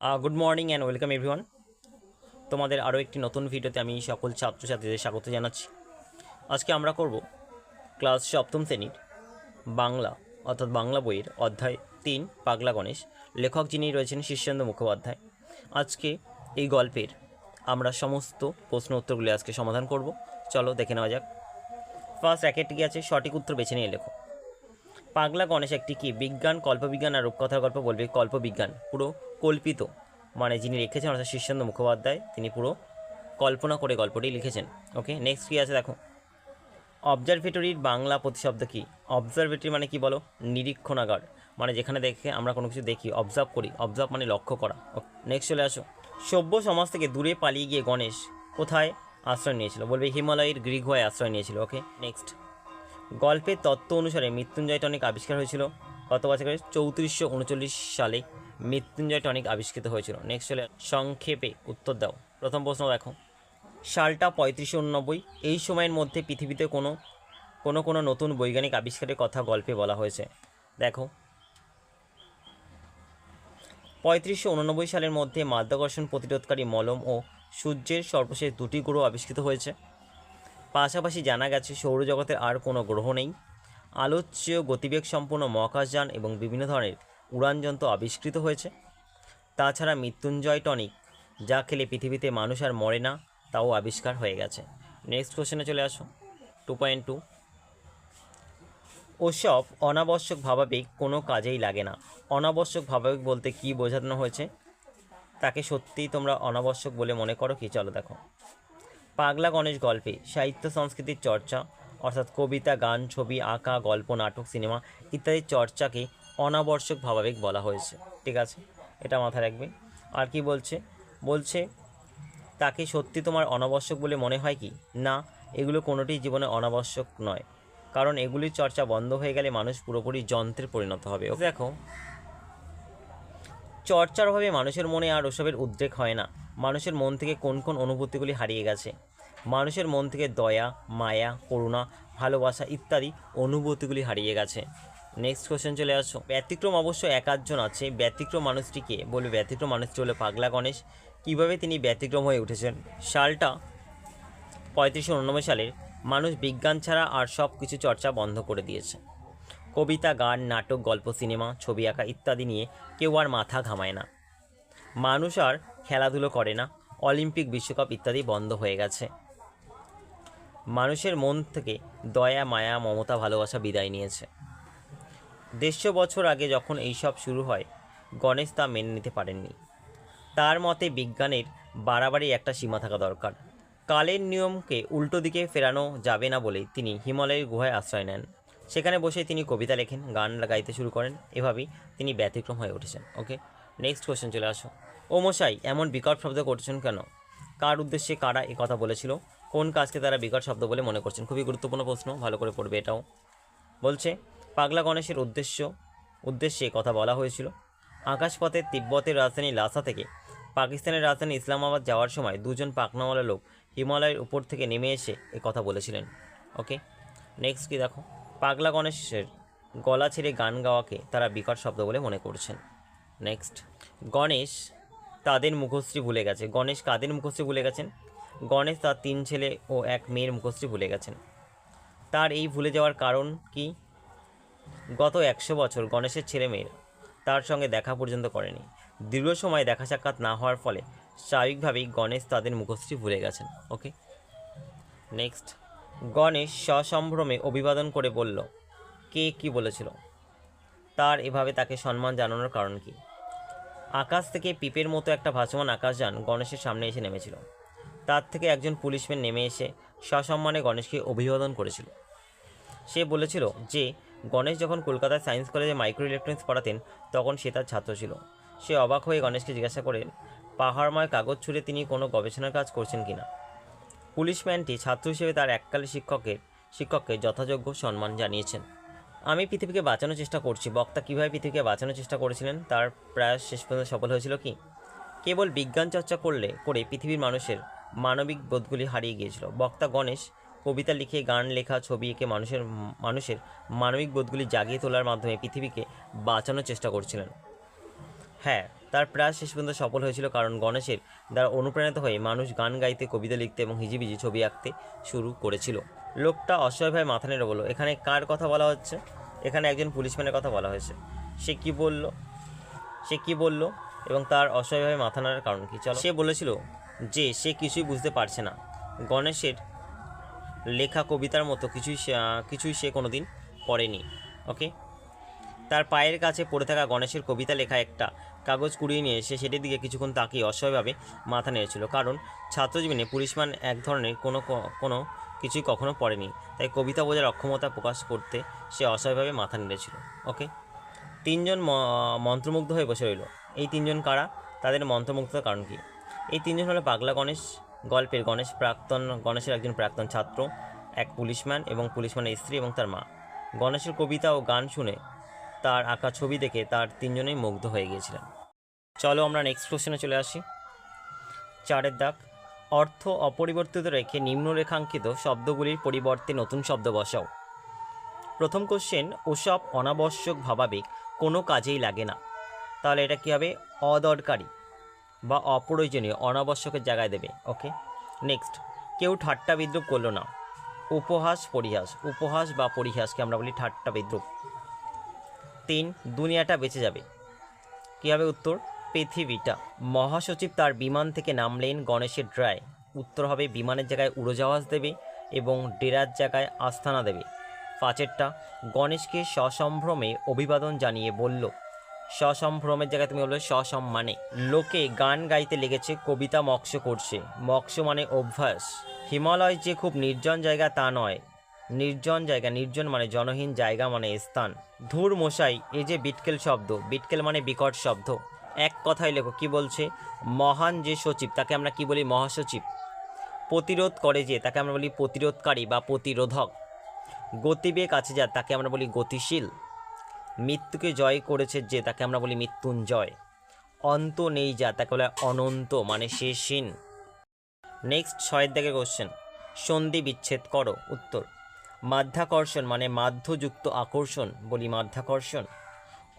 Good morning and welcome everyone. তোমাদের আরও একটি নতুন ভিডিওতে আমি সকল ছাত্রছাত্রীদের স্বাগত জানাচ্ছি। আজকে আমরা করব ক্লাস সপ্তম শ্রেণীর বাংলা অর্থাৎ বাংলা বইয়ের অধ্যায় 3 পাগলা গণেশ। লেখক যিনি রয়েছেন শীর্ষেন্দু মুখোপাধ্যায়। আজকে এই গল্পের আমরা সমস্ত প্রশ্ন উত্তরগুলি আজকে সমাধান করব। চলো দেখে নেওয়া যাক। ফার্স্ট র্যাকেটটি আছে, সঠিক উত্তর বেছে নিয়ে লেখো। পাগলা গণেশ একটি কি বিজ্ঞান, কল্পবিজ্ঞান আর রূপকথার গল্প? বলবে কল্পবিজ্ঞান, পুরো কল্পিত। মানে যিনি লিখেছেন অর্থাৎ শীর্ষেন্দু মুখোপাধ্যায়, তিনি পুরো কল্পনা করে গল্পটি লিখেছেন। ওকে, নেক্সট কী আছে দেখো। অবজারভেটরির বাংলা প্রতিশব্দ কী? অবজারভেটরি মানে কি বলো? নিরীক্ষণাগার, মানে যেখানে দেখে আমরা কোনো কিছু দেখি, অবজার্ভ করি। অবজার্ভ মানে লক্ষ্য করা। নেক্সট চলে আসো। সভ্য সমাজ থেকে দূরে পালিয়ে গিয়ে গণেশ কোথায় আশ্রয় নিয়েছিল? বলবে হিমালয়ের গ্রীগুহায় আশ্রয় নিয়েছিল। ওকে, নেক্সট। গল্পের তত্ত্ব অনুসারে মৃত্যুঞ্জয় টনিক আবিষ্কার হয়েছিল কত বছরে? 3439 সালে মৃত্যুঞ্জয় টনিক আবিষ্কৃত হয়েছিল। নেক্সট চলে সংক্ষেপে উত্তর দাও। প্রথম প্রশ্ন দেখো, সালটা 3589। এই সময়ের মধ্যে পৃথিবীতে কোনো কোনো নতুন বৈজ্ঞানিক আবিষ্কারের কথা গল্পে বলা হয়েছে। দেখো, 3589 সালের মধ্যে মাধ্যাকর্ষণ প্রতিরোধকারী মলম ও সূর্যের সর্বশেষ দুটি গ্রহ আবিষ্কৃত হয়েছে। পাশাপাশি জানা গেছে সৌরজগতের আর কোনো গ্রহ নেই। আলোচ্য গতিবেগ সম্পন্ন মহাকাশযান এবং বিভিন্ন ধরনের উড়ানযন্ত্র আবিষ্কৃত হয়েছে। তাছাড়া মৃত্যুঞ্জয় টনিক, যা খেলে পৃথিবীতে মানুষ আর মরে না, তাও আবিষ্কার হয়ে গেছে। নেক্সট কোশ্চেনে চলে আসো। 2.2, ওসব অনাবশ্যক ভাবাবেগ কোনো কাজেই লাগে না। অনাবশ্যক ভাবাবেগ বলতে কি বোঝানো হয়েছে? তাকে সত্যিই তোমরা অনাবশ্যক বলে মনে করো কি? চলো দেখো। পাগলা গণেশ গল্পে সাহিত্য সংস্কৃতির চর্চা অর্থাৎ কবিতা, গান, ছবি আঁকা, গল্প, নাটক, সিনেমা ইত্যাদি চর্চাকে অনাবশ্যক ভাবাবেগ বলা হয়েছে। ঠিক আছে, এটা মাথায় রাখবে। আর কি বলছে? বলছে তাকে সত্যি তোমার অনাবশ্যক বলে মনে হয় কি? না, এগুলো কোনোটি জীবনে অনাবশ্যক নয়, কারণ এগুলির চর্চা বন্ধ হয়ে গেলে মানুষ পুরোপুরি যন্ত্রে পরিণত হবে। দেখো, চর্চার অভাবে মানুষের মনে আর ওসবের উদ্রেক হয় না। মানুষের মন থেকে কোন কোন অনুভূতিগুলি হারিয়ে গেছে? মানুষের মন থেকে দয়া, মায়া, করুণা, ভালোবাসা ইত্যাদি অনুভূতিগুলি হারিয়ে গেছে। নেক্সট কোশ্চেন চলে আসো। ব্যতিক্রম অবশ্য এক আধজন আছে, ব্যতিক্রম মানুষটিকে? বলবে ব্যতিক্রম মানুষটি হলো পাগলা গণেশ। কীভাবে তিনি ব্যতিক্রম হয়ে উঠেছেন? সালটা 3589 সালের মানুষ বিজ্ঞান ছাড়া আর সব কিছু চর্চা বন্ধ করে দিয়েছে। কবিতা, গান, নাটক, গল্প, সিনেমা, ছবি আঁকা ইত্যাদি নিয়ে কেউ আর মাথা ঘামায় না। মানুষ আর খেলাধুলো করে না। অলিম্পিক, বিশ্বকাপ ইত্যাদি বন্ধ হয়ে গেছে। মানুষের মন থেকে দয়া, মায়া, মমতা, ভালোবাসা বিদায় নিয়েছে। 150 বছর আগে যখন এইসব শুরু হয়, গণেশ তা মেনে নিতে পারেননি। তার মতে বিজ্ঞানের বাড়াবাড়ি একটা সীমা থাকা দরকার। কালের নিয়মকে উল্টো দিকে ফেরানো যাবে না বলেই তিনি হিমালয়ের গুহায় আশ্রয় নেন। সেখানে বসে তিনি কবিতা লেখেন, গান গাইতে শুরু করেন। এভাবেই তিনি ব্যতিক্রম হয়ে উঠেছেন। ওকে, নেক্সট কোশ্চেন চলে আসো। ও মশাই, এমন বিকট শব্দ করছেন কেন? কার উদ্দেশ্যে কারা এ কথা বলেছিল? কোন কাজকে তারা বিকট শব্দ বলে মনে করছেন? খুবই গুরুত্বপূর্ণ প্রশ্ন, ভালো করে পড়বে এটাও। বলছে পাগলা গণেশের উদ্দেশ্যে কথা বলা হয়েছিল। আকাশপথে তিব্বতের রাজধানী লাসা থেকে পাকিস্তানের রাজধানী ইসলামাবাদ যাওয়ার সময় দুজন পাখনাওয়ালা লোক হিমালয়ের উপর থেকে নেমে এসে এ কথা বলেছিলেন। ওকে, নেক্সট কি দেখো। পাগলা গণেশের গলা ছেড়ে গান গাওয়াকে তারা বিকট শব্দ বলে মনে করছেন। নেক্সট, গণেশ তাদের মুখশ্রী ভুলে গেছে। গণেশ কাদের মুখশ্রী ভুলে গেছেন? গণেশ তার 3 ছেলে ও 1 মেয়ের মুখশ্রী ভুলে গেছেন। তার এই ভুলে যাওয়ার কারণ কি? গত 100 বছর গণেশের ছেলেমেয়েরা তার সঙ্গে দেখা পর্যন্ত করেনি। দীর্ঘ সময় দেখা সাক্ষাৎ না হওয়ার ফলে স্বাভাবিকভাবেই গণেশ তাদের মুখশ্রী ভুলে গেছেন। ওকে, নেক্সট। গণেশ সসম্ভ্রমে অভিবাদন করে বলল, কে কি বলেছিল? তার এভাবে তাকে সম্মান জানানোর কারণ কি? আকাশ থেকে পিপের মতো একটা ভাসমান আকাশযান গণেশের সামনে এসে নেমেছিল। তার থেকে একজন পুলিশম্যান নেমে এসে সসম্মানে গণেশকে অভিবাদন করেছিল। সে বলেছিল যে গণেশ যখন কলকাতায় সায়েন্স কলেজে মাইক্রো ইলেকট্রনিক্স পড়াতেন তখন সে তার ছাত্র ছিল। সে অবাক হয়ে গণেশকে জিজ্ঞাসা করেন পাহাড়ময় কাগজ ছুঁড়ে তিনি কোনো গবেষণার কাজ করছেন কিনা। পুলিশম্যানটি ছাত্র হিসেবে তার এককালে শিক্ষককে যথাযোগ্য সম্মান জানিয়েছেন। আমি পৃথিবীকে বাঁচানোর চেষ্টা করছি। বক্তা কীভাবে পৃথিবীকে বাঁচানোর চেষ্টা করেছিলেন, তার প্রয়াস শেষ পর্যন্ত সফল হয়েছিল কি? কেবল বিজ্ঞান চর্চা করে পৃথিবীর মানুষের মানবিক বোধগুলি হারিয়ে গিয়েছিল। বক্তা গণেশ কবিতা লিখে, গান লেখা, ছবি এঁকে মানুষের মানবিক বোধগুলি জাগিয়ে তোলার মাধ্যমে পৃথিবীকে বাঁচানোর চেষ্টা করছিলেন। হ্যাঁ, তার প্রায় শেষ পর্যন্ত সফল হয়েছিল, কারণ গণেশের দ্বারা অনুপ্রাণিত হয়ে মানুষ গান গাইতে, কবিতা লিখতে এবং হিজিবিজি ছবি আঁকতে শুরু করেছিল। লোকটা অসহায়ভাবে মাথা নেড়ে বলল। এখানে কার কথা বলা হচ্ছে? এখানে একজন পুলিশম্যানের কথা বলা হয়েছে। সে কি বলল এবং তার অসহায়ভাবে মাথা নাড়ার কারণ কি? চলো। সে বলেছিল যে সে কিছুই বুঝতে পারছে না। গণেশের লেখা কবিতার মতো কিছুই সে কোনোদিন পড়েনি। ওকে। তার পায়ের কাছে পড়ে থাকা গণেশের কবিতা লেখা একটা কাগজ কুড়িয়ে নিয়ে সে সেটির দিকে কিছুক্ষণ তাকিয়ে অসহায়ভাবে মাথা নেড়েছিল, কারণ ছাত্রজীবনে পুলিশম্যান এক ধরনের কোনো কিছুই কখনো পড়েনি, তাই কবিতা বোঝার অক্ষমতা প্রকাশ করতে সে অসহায়ভাবে মাথা নেড়েছিল। ওকে। তিনজন মন্ত্রমুগ্ধ হয়ে বসে রইল। এই তিনজন কারা? তাদের মন্ত্রমুগ্ধতার কারণ কি? এই তিনজন হলো পাগলা গণেশ গল্পের গণেশের একজন প্রাক্তন ছাত্র, এক পুলিশম্যান এবং পুলিশম্যানের স্ত্রী এবং তার মা। গণেশের কবিতা ও গান শুনে, তার আঁকা ছবি দেখে তার তিনজনেই মুগ্ধ হয়ে গিয়েছিলেন। চলো আমরা নেক্সট কোশ্চেনে চলে আসি। 4 দাগ। অর্থ অপরিবর্তিত রেখে নিম্নরেখাঙ্কিত শব্দগুলির পরিবর্তে নতুন শব্দ বসাও। প্রথম কোশ্চেন, ওসব অনাবশ্যক ভাবাবেগ কোনো কাজেই লাগে না। তাহলে এটা কী হবে? অদরকারি বা অপ্রয়োজনীয়, অনাবশ্যকের জায়গায় দেবে। ওকে। নেক্সট, কেউ ঠাট্টা বিদ্রুপ করলো না। উপহাস পরিহাস, উপহাস বা পরিহাসকে আমরা বলি ঠাট্টা বিদ্রুপ। 3, দুনিয়াটা বেঁচে যাবে। কী হবে উত্তর? পৃথিবীটা। মহাসচিব তার বিমান থেকে নামলেন গণেশের ড্রায়। উত্তর হবে বিমানের জায়গায় উড়োজাহাজ দেবে এবং ডেরার জায়গায় আস্তানা দেবে। 5টা, গণেশকে সসম্ভ্রমে অভিবাদন জানিয়ে বলল। সসম্ভ্রমের জায়গায় তুমি বলবে সসম্মানে। লোকে গান গাইতে লেগেছে, কবিতা মক্ষ করছে। মক্ষ মানে অভ্যাস। হিমালয় যে খুব নির্জন জায়গা তা নয়। নির্জন জায়গা, নির্জন মানে জনহীন, জায়গা মানে স্থান। ধুর মশাই, এ যে বিটকেল শব্দ। বিটকেল মানে বিকট শব্দ। এক কথায় লেখো, কি বলছে? মহান যে সচিব তাকে আমরা কি বলি? মহাসচিব। প্রতিরোধ করে যে তাকে আমরা বলি প্রতিরোধকারী বা প্রতিরোধক। গতিবেগ আছে যা তাকে আমরা বলি গতিশীল। মৃত্যুকে জয় করেছে যে তাকে আমরা বলি মৃত্যুঞ্জয়। অন্ত নেই যা তাকে বলে অনন্ত মানে শেষহীন। নেক্সট 6 দাগের কোশ্চেন, সন্ধি বিচ্ছেদ করো। উত্তর, মাধ্যাকর্ষণ মানে মাধ্যযুক্ত আকর্ষণ, বলি মাধ্যাকর্ষণ।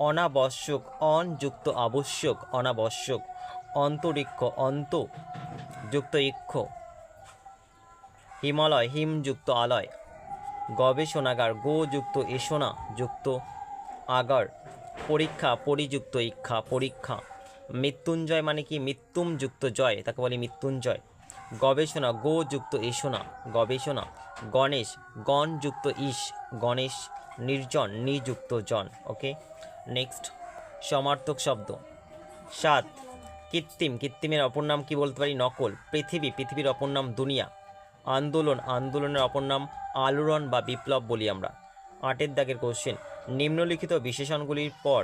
অনাবশ্যক, অন যুক্ত আবশ্যক, অনাবশ্যক। অন্তরিক্ষ, অন্ত যুক্ত ইক্ষ। হিমালয়, হিম যুক্ত আলয়। গবেষণাগার, গো যুক্ত এষণা যুক্ত আগার। পরীক্ষা, পরিযুক্ত ইক্ষা, পরীক্ষা। মৃত্যুঞ্জয় মানে কি? মৃত্যুম যুক্ত জয়, তাকে বলি মৃত্যুঞ্জয়। গবেষণা, গো যুক্ত এষণা, গবেষণা। গণেশ, গণ যুক্ত ইস, গণেশ। নির্জন, নিযুক্ত জন। ওকে। নেক্সট, সমার্থক শব্দ। 7, কৃত্রিম, কৃত্রিমের অপর নাম কি বলতে পারি? নকল। পৃথিবী, পৃথিবীর অপর নাম দুনিয়া। আন্দোলন, আন্দোলনের অপর নাম আলোড়ন বা বিপ্লব বলি আমরা। 8 দাগের কোশ্চেন, নিম্নলিখিত বিশেষণগুলির পর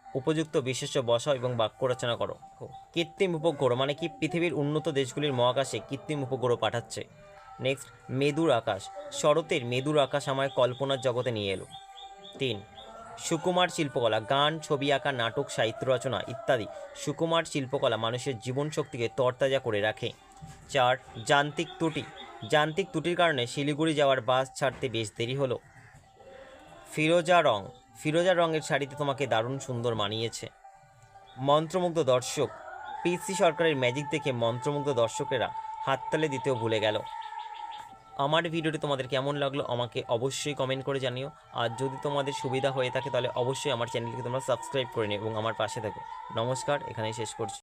উপযুক্ত বিশেষ্য বসাও এবং বাক্য রচনা করো। কৃত্রিম উপগ্রহ মানে কি? পৃথিবীর উন্নত দেশগুলির মহাকাশে কৃত্রিম উপগ্রহ পাঠাচ্ছে। নেক্সট, মেদুর আকাশ। শরতের মেদুর আকাশ আমায় কল্পনার জগতে নিয়ে এলো। 3, সুকুমার শিল্পকলা। গান, ছবি আঁকা, নাটক, সাহিত্য রচনা ইত্যাদি সুকুমার শিল্পকলা মানুষের জীবন শক্তিকে তরতাজা করে রাখে। 4, যান্ত্রিক ত্রুটি। যান্ত্রিক ত্রুটির কারণে শিলিগুড়ি যাওয়ার বাস ছাড়তে বেশ দেরি হলো। ফিরোজা রং, ফিরোজা রঙের শাড়িতে তোমাকে দারুণ সুন্দর মানিয়েছে। মন্ত্রমুগ্ধ দর্শক। পিসি সরকারের ম্যাজিক দেখে মন্ত্রমুগ্ধ দর্শকেরা হাততালি দিতেও ভুলে গেল। আমার ভিডিওটি তোমাদের কেমন লাগলো আমাকে অবশ্যই কমেন্ট করে জানিও। আর যদি তোমাদের সুবিধা হয়ে থাকে তাহলে অবশ্যই আমার চ্যানেলকে তোমরা সাবস্ক্রাইব করে নিও এবং আমার পাশে থাকো। নমস্কার, এখানেই শেষ করছি।